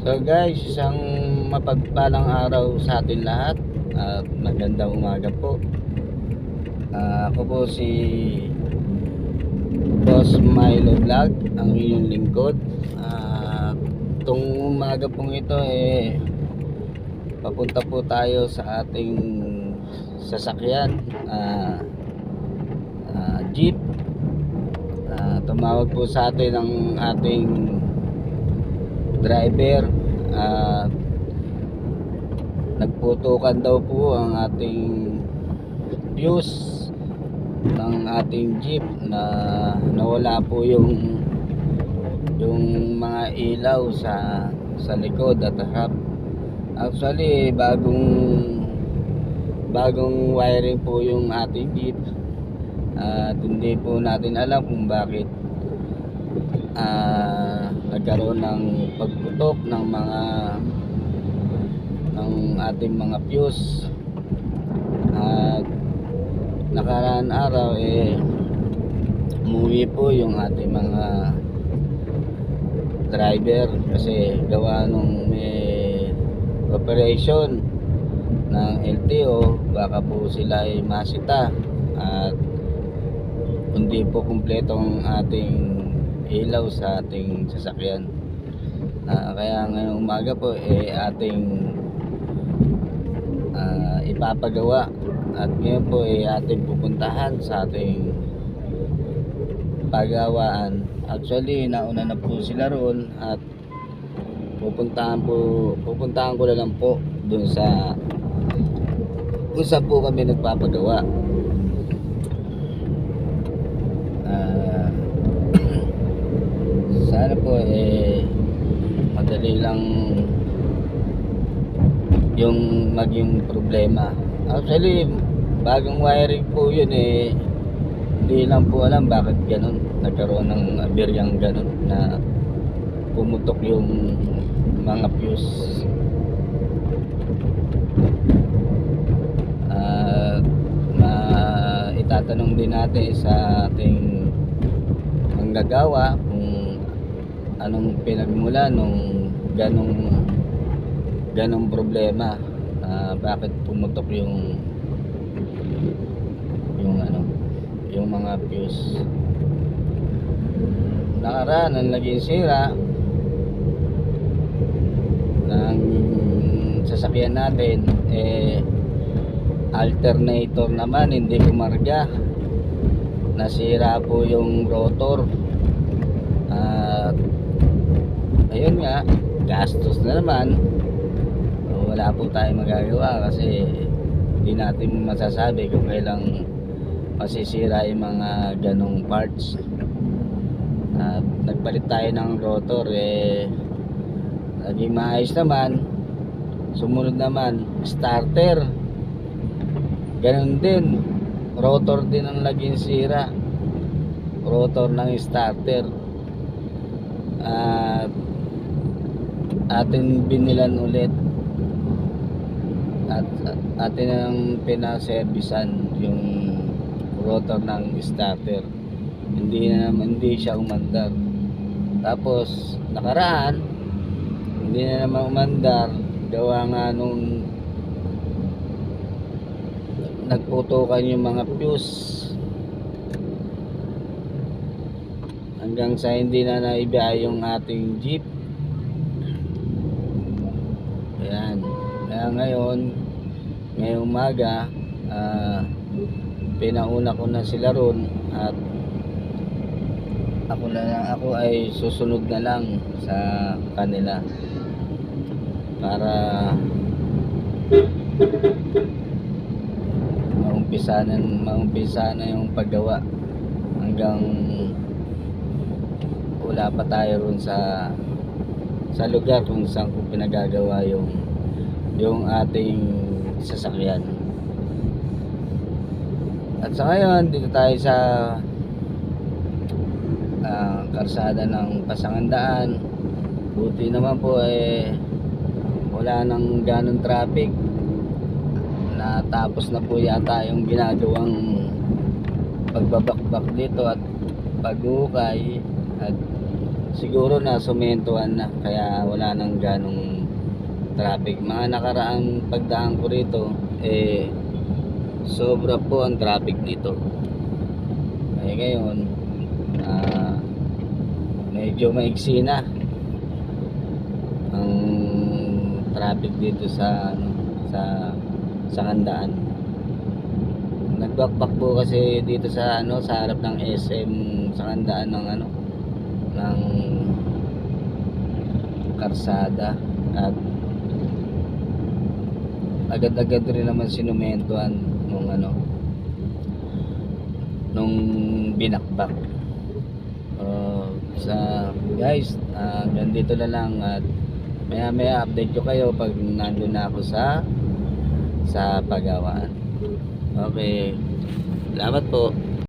So guys, isang mapagpalang araw sa atin lahat at magandang umaga po. Ako po si Boss Milo Vlog, ang inyong lingkod. Itong umaga pong ito papunta po tayo sa ating sasakyan, jeep. Tumawag po sa atin ang ating driver at nagputukan daw po ang ating fuse ng ating jeep na nawala po yung mga ilaw sa likod at harap. Actually bagong wiring po yung ating jeep at hindi po natin alam kung bakit nagkaroon ng pagputok ng ating mga fuse. At nakaraan araw umuwi po yung ating mga driver kasi gawa nung may operation ng LTO, baka po sila ay masita at hindi po kumpletong ating ilaw sa ating sasakyan. Kaya ngayong umaga po ating ipapagawa at ngayon po ating pupuntahan sa ating pagawaan. Actually nauna na po sila roon at pupuntahan ko na lang po dun sa kung saan po kami nagpapagawa. Sana po madali lang yung maging problema. Actually bagong wiring po yun, hindi lang po alam bakit ganun, nagkaroon ng aberyang ganun na pumutok yung mga fuse. Itatanong din natin sa ating manggagawa kung anong pinagmula nung ganong problema, bakit pumutok yung mga fuse. Nakaraan ang naging sira ng sasakyan natin alternator naman hindi kumarga, nasira po yung rotor. Ayun nga, gastos na naman. Wala po tayong magagawa kasi hindi natin masasabi kung kailang masisira yung mga ganong parts. Nagpalit tayo ng rotor, naging maayos naman. Sumunod naman starter, ganun din, rotor din ang naging sira, rotor ng starter. At atin binilan ulit at atin ang pinaservisan yung rotor ng starter. Hindi siya umandar. Tapos nakaraan hindi na naman umandar, gawa nga nung nagputukan yung mga fuse hanggang sa hindi na naibiyahe yung ating jeep. Ayan. Kaya ngayong umaga pinauna ko na sila ron at ako ay susunod na lang sa kanila para maumpisa na yung paggawa hanggang wala pa tayo ron sa lugar kung saan ko pinagagawa yung ating sasakyan. At sa ngayon dito tayo sa karsada ng Pasangandaan. Buti naman po wala nang ganong traffic. Natapos na po yata yung ginagawang pagbabakbak dito at pag-ukay, at siguro na sumentuhan na kaya wala nang ganong traffic. Mga nakaraang pagdaan ko rito sobra po ang traffic dito. Ngayon medyo maiksi na ang traffic dito sa sa Handaan. Nagbakbak po kasi dito sa sa harap ng SM sa Handaan ng karsada, at agad-agad rin naman sinumentuhan nung binakbak. Guys, ganito na lang, at maya update ko kayo pag nandun na ako sa pagawaan. Okay, salamat po.